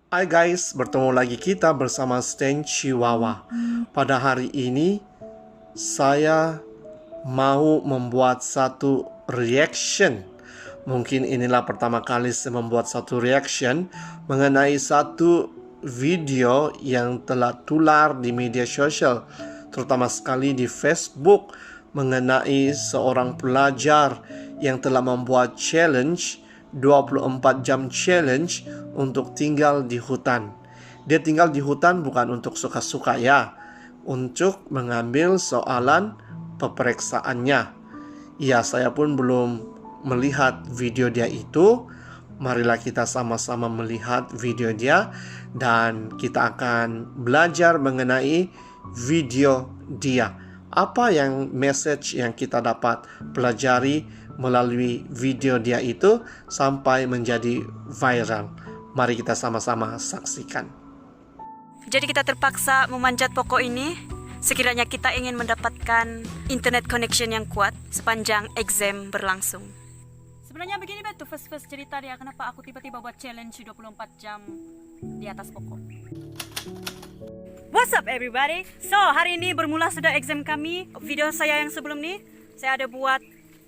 Hai guys, bertemu lagi kita bersama Stan Chihuahua. Pada hari ini, saya mau membuat satu reaction. Mungkin inilah pertama kali saya membuat satu reaction mengenai satu video yang telah tular di media sosial, terutama sekali di Facebook, mengenai seorang pelajar yang telah membuat challenge 24 jam challenge untuk tinggal di hutan. Dia tinggal di hutan bukan untuk suka-suka ya, untuk mengambil soalan peperiksaannya. Ya, saya pun belum melihat video dia itu. Marilah kita sama-sama melihat video dia dan kita akan belajar mengenai video dia. Apa yang message yang kita dapat pelajari melalui video dia itu sampai menjadi viral. Mari kita sama-sama saksikan. Jadi kita terpaksa memanjat pokok ini sekiranya kita ingin mendapatkan internet connection yang kuat sepanjang exam berlangsung. Sebenarnya begini betul first cerita dia kenapa aku tiba-tiba buat challenge 24 jam di atas pokok. What's up everybody? So hari ini bermula sudah exam kami. Video saya yang sebelum ini saya ada buat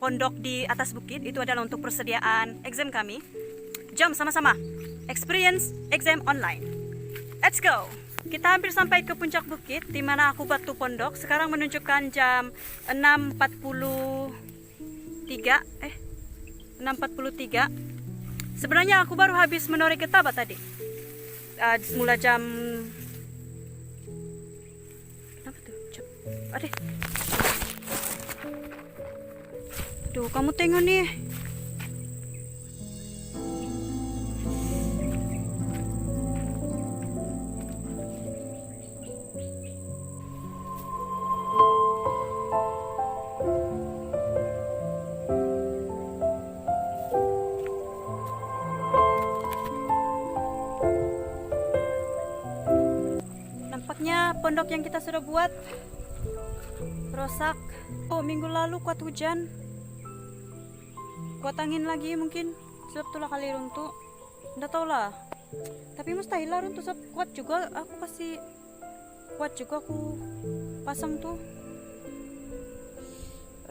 pondok di atas bukit, itu adalah untuk persediaan exam kami. Jom sama-sama experience exam online. Let's go. Kita hampir sampai ke puncak bukit di mana aku batu pondok. Sekarang menunjukkan jam 6.43. Sebenarnya aku baru habis menoreh ketabat tadi. Semula jam kenapa tuh? Aduh. Tuh, kamu tengok nih. Nampaknya pondok yang kita sudah buat rusak. Oh, minggu lalu kuat hujan. Kuat angin lagi mungkin, sebab itulah kali runtuh. Nggak tahu lah. Tapi mustahil lah runtuh, sebab kuat juga aku pasang tuh.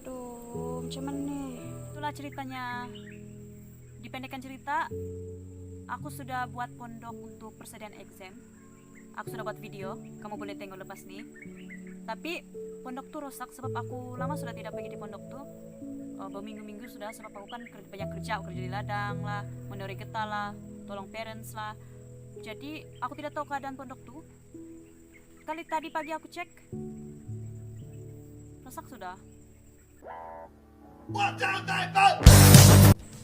Aduh, macam mana nih? Itulah ceritanya. Dipendekkan cerita, aku sudah buat pondok untuk persediaan exam. Aku sudah buat video, kamu boleh tengok lepas nih. Tapi pondok tuh rusak sebab aku lama sudah tidak pergi di pondok tuh. Berminggu-minggu sudah, sebab aku kan banyak kerja di ladang lah, menoreh getah lah, tolong parents lah. Jadi aku tidak tahu keadaan pondok tuh. Kali tadi pagi aku cek, rusak sudah.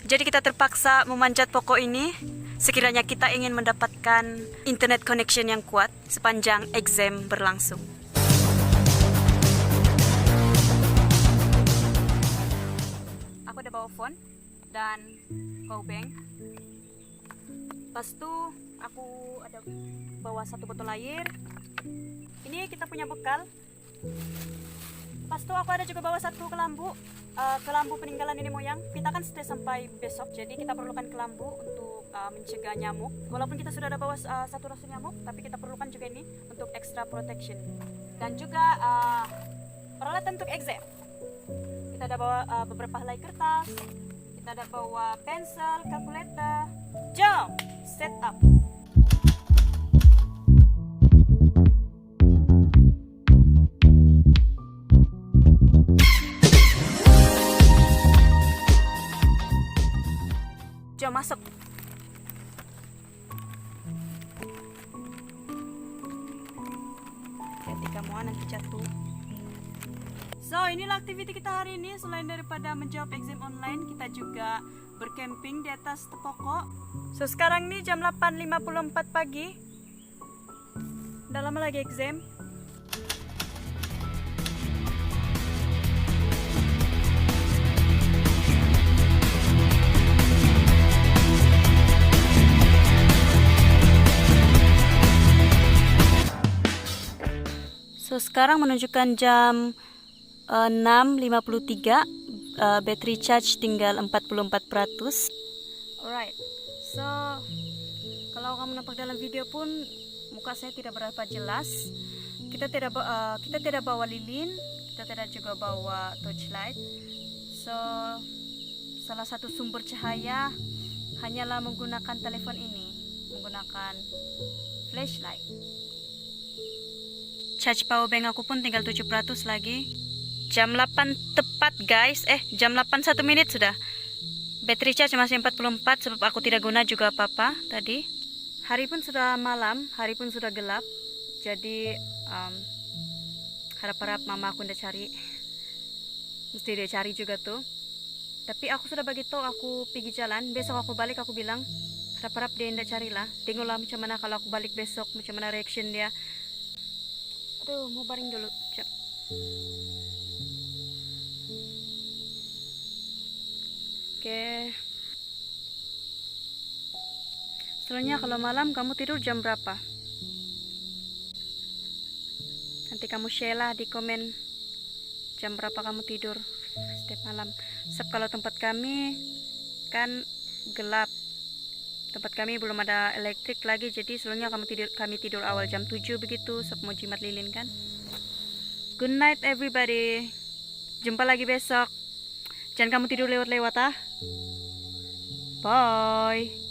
Jadi kita terpaksa memanjat pokok ini sekiranya kita ingin mendapatkan internet connection yang kuat sepanjang exam berlangsung. Aku ada bawa phone dan power bank. Lepas itu aku ada bawa satu botol air. Ini kita punya bekal. Lepas itu aku ada juga bawa satu kelambu. Kelambu peninggalan nenek moyang. Kita kan stay sampai besok, jadi kita perlukan kelambu untuk mencegah nyamuk. Walaupun kita sudah ada bawa satu rasul nyamuk, tapi kita perlukan juga ini untuk extra protection. Dan juga peralatan untuk exam. Kita ada bawa beberapa helai kertas, kita ada bawa pensel, kalkulator. Jom, set up. Jom masuk. Hati-hati kamu nanti jatuh. So, inilah aktiviti kita hari ini. Selain daripada menjawab exam online, kita juga bercamping di atas pokok. So, sekarang nih jam 8.54 pagi. Udah lama lagi exam. So, sekarang menunjukkan jam 6.53, battery charge tinggal 44%. Alright, so kalau Kalau kamu nampak dalam video pun muka saya tidak berapa jelas. Kita tidak bawa lilin, kita tidak juga bawa torchlight. So salah satu sumber cahaya hanyalah menggunakan telepon ini, menggunakan flashlight. Charge power bank aku pun tinggal 7% lagi. Jam 8 tepat guys. Jam 8 1 menit sudah. Battery charge masih 44 sebab aku tidak guna juga apa-apa tadi. Hari pun sudah malam, hari pun sudah gelap. Jadi harap-harap mama aku udah cari. Mesti dia cari juga tuh. Tapi aku sudah bagi tahu aku pergi jalan. Besok aku balik aku bilang harap-harap dia tidak carilah. Tengoklah macam mana kalau aku balik besok, macam mana reaction dia. Aduh, mau baring dulu. Cep. Oke. Selanjutnya kalau malam kamu tidur jam berapa? Nanti kamu share lah di komen jam berapa kamu tidur setiap malam. Sebab kalau tempat kami kan gelap. Tempat kami belum ada elektrik lagi, jadi selalunya kami tidur awal jam 7 begitu, sebab mau jimat lilin kan. Good night everybody. Jumpa lagi besok. Jangan kamu tidur lewat-lewat ah. Bye.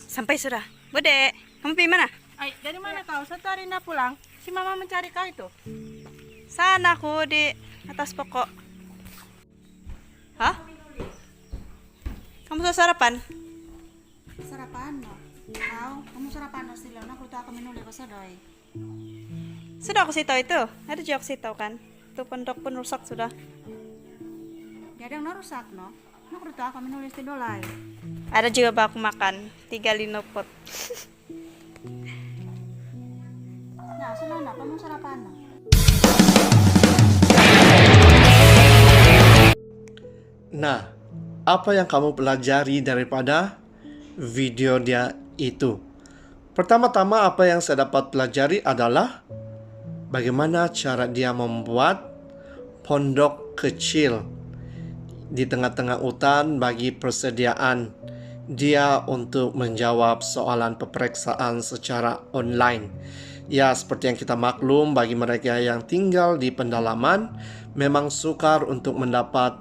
Sampai sudah. Bude, kamu pergi mana? Ay, dari mana kau? Satu hari nak pulang. Si mama mencari kau itu. Sana aku di atas pokok. Hah? Kamu sudah sarapan? Sarapan no. Kamu sarapan no sila. Nak luto ako minuli ko sa doy. Sudah aku sih tahu itu. Ada juga aku sih tahu kan. Itu pondok pun rusak sudah. Jadi yang narusak no. Nak luto ako minuli sa dolay. Ada juga bak aku makan 3 linopot. Nah, sunana kamu sarapan no. Nah, apa yang kamu pelajari daripada video dia itu? Pertama-tama apa yang saya dapat pelajari adalah bagaimana cara dia membuat pondok kecil di tengah-tengah hutan bagi persediaan dia untuk menjawab soalan peperiksaan secara online. Ya, seperti yang kita maklum, bagi mereka yang tinggal di pendalaman memang sukar untuk mendapat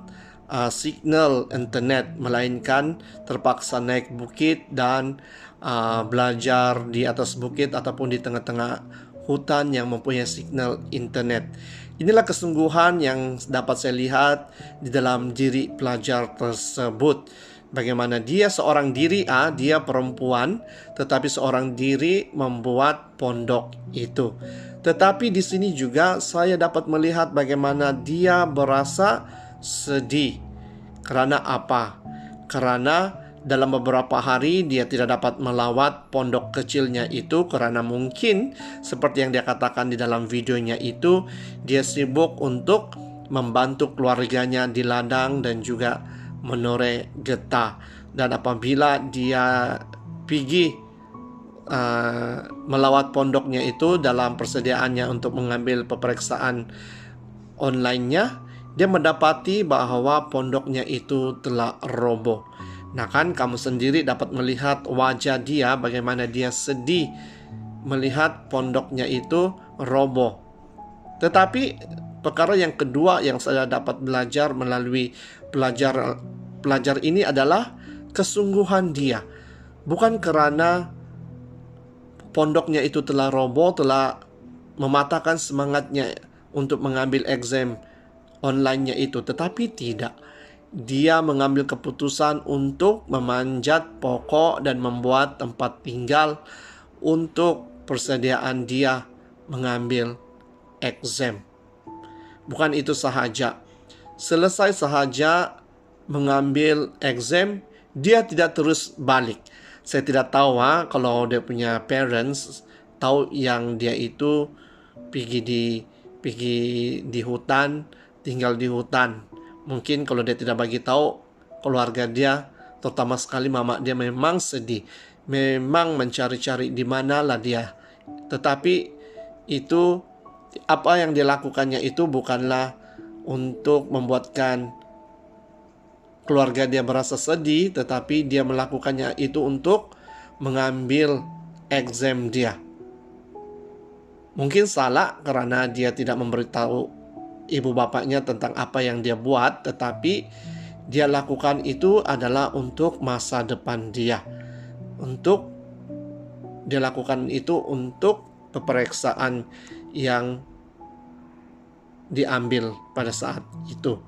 signal internet, melainkan terpaksa naik bukit dan belajar di atas bukit ataupun di tengah-tengah hutan yang mempunyai signal internet. Inilah kesungguhan yang dapat saya lihat di dalam diri pelajar tersebut. Bagaimana dia seorang diri, dia perempuan, tetapi seorang diri membuat pondok itu. Tetapi di sini juga saya dapat melihat bagaimana dia berasa sedih. Karena apa? Karena dalam beberapa hari dia tidak dapat melawat pondok kecilnya itu karena mungkin seperti yang dia katakan di dalam videonya itu, dia sibuk untuk membantu keluarganya di ladang dan juga menoreh getah. Dan apabila dia pergi melawat pondoknya itu dalam persediaannya untuk mengambil peperiksaan online-nya, dia mendapati bahwa pondoknya itu telah roboh. Nah kan kamu sendiri dapat melihat wajah dia, bagaimana dia sedih melihat pondoknya itu roboh. Tetapi perkara yang kedua yang saya dapat belajar melalui pelajar ini adalah kesungguhan dia. Bukan karena pondoknya itu telah roboh, telah mematahkan semangatnya untuk mengambil exam online-nya itu, tetapi tidak. Dia mengambil keputusan untuk memanjat pokok dan membuat tempat tinggal untuk persediaan dia mengambil exam. Bukan itu sahaja. Selesai sahaja mengambil exam, dia tidak terus balik. Saya tidak tahu kalau dia punya parents tahu yang dia itu pergi di hutan, tinggal di hutan. Mungkin kalau dia tidak bagi tahu, keluarga dia, terutama sekali mama dia, memang sedih, memang mencari-cari di manalah dia. Tetapi itu apa yang dia lakukannya itu bukanlah untuk membuatkan keluarga dia merasa sedih, tetapi dia melakukannya itu untuk mengambil exam dia. Mungkin salah karena dia tidak memberitahu ibu bapaknya tentang apa yang dia buat, tetapi dia lakukan itu adalah untuk masa depan dia. Dia lakukan itu untuk peperiksaan yang diambil pada saat itu.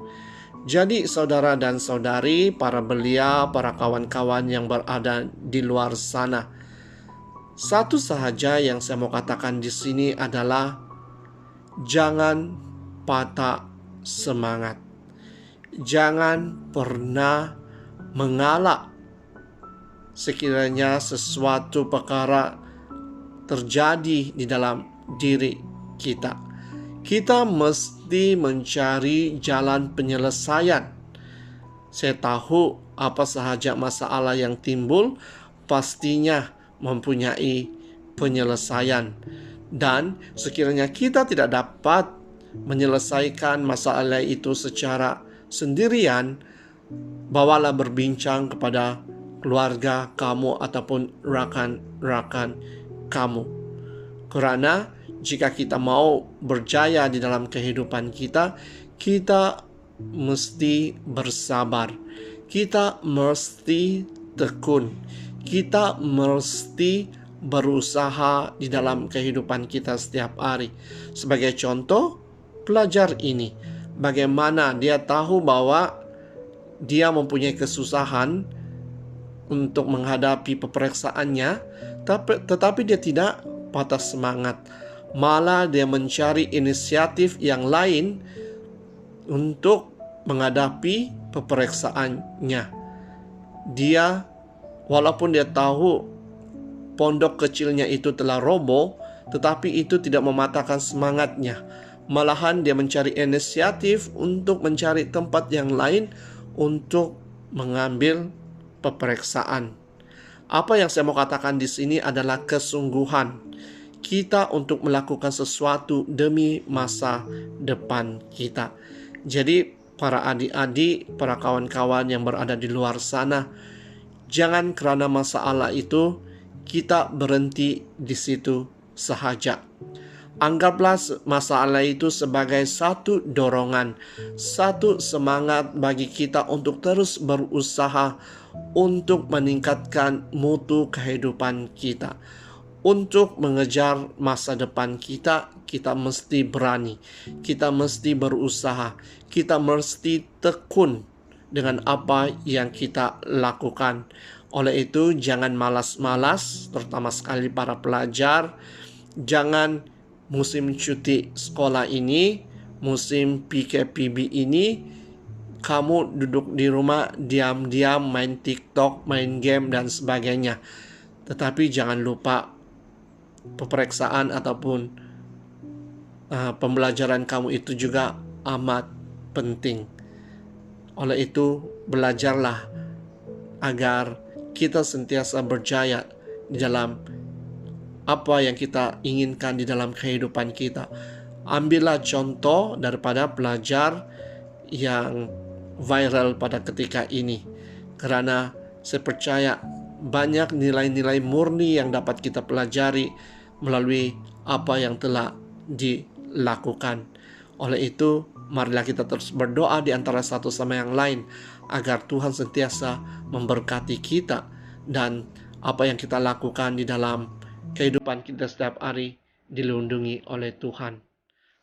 Jadi saudara dan saudari, para belia, para kawan-kawan yang berada di luar sana, satu sahaja yang saya mau katakan di sini adalah jangan patah semangat. Jangan pernah mengalah sekiranya sesuatu perkara terjadi di dalam diri kita. Kita mesti mencari jalan penyelesaian. Saya tahu apa sahaja masalah yang timbul pastinya mempunyai penyelesaian. Dan sekiranya kita tidak dapat menyelesaikan masalah itu secara sendirian, bawalah berbincang kepada keluarga kamu ataupun rakan-rakan kamu. Karena jika kita mau berjaya di dalam kehidupan kita, kita mesti bersabar. Kita mesti tekun. Kita mesti berusaha di dalam kehidupan kita setiap hari. Sebagai contoh, pelajar ini, bagaimana dia tahu bahwa dia mempunyai kesusahan untuk menghadapi peperiksaannya, tetapi dia tidak patah semangat. Malah dia mencari inisiatif yang lain untuk menghadapi peperiksaannya. Walaupun dia tahu pondok kecilnya itu telah roboh, tetapi itu tidak mematahkan semangatnya. Malahan dia mencari inisiatif untuk mencari tempat yang lain untuk mengambil peperiksaan. Apa yang saya mau katakan di sini adalah kesungguhan kita untuk melakukan sesuatu demi masa depan kita. Jadi para adik-adik, para kawan-kawan yang berada di luar sana, jangan karena masalah itu kita berhenti di situ sahaja. Anggaplah masalah itu sebagai satu dorongan, satu semangat bagi kita untuk terus berusaha untuk meningkatkan mutu kehidupan kita. Untuk mengejar masa depan kita, kita mesti berani, kita mesti berusaha, kita mesti tekun dengan apa yang kita lakukan. Oleh itu, jangan malas-malas, terutama sekali para pelajar. Jangan musim cuti sekolah ini, musim PKPB ini, kamu duduk di rumah diam-diam main TikTok, main game, dan sebagainya. Tetapi jangan lupa peperiksaan ataupun pembelajaran kamu itu juga amat penting. Oleh itu, belajarlah agar kita sentiasa berjaya di dalam apa yang kita inginkan di dalam kehidupan kita. Ambillah contoh daripada pelajar yang viral pada ketika ini. Karena saya percaya banyak nilai-nilai murni yang dapat kita pelajari melalui apa yang telah dilakukan. Oleh itu, marilah kita terus berdoa di antara satu sama yang lain agar Tuhan sentiasa memberkati kita dan apa yang kita lakukan di dalam kehidupan kita setiap hari dilindungi oleh Tuhan.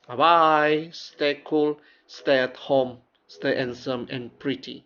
Bye-bye. Stay cool, stay at home, stay handsome and pretty.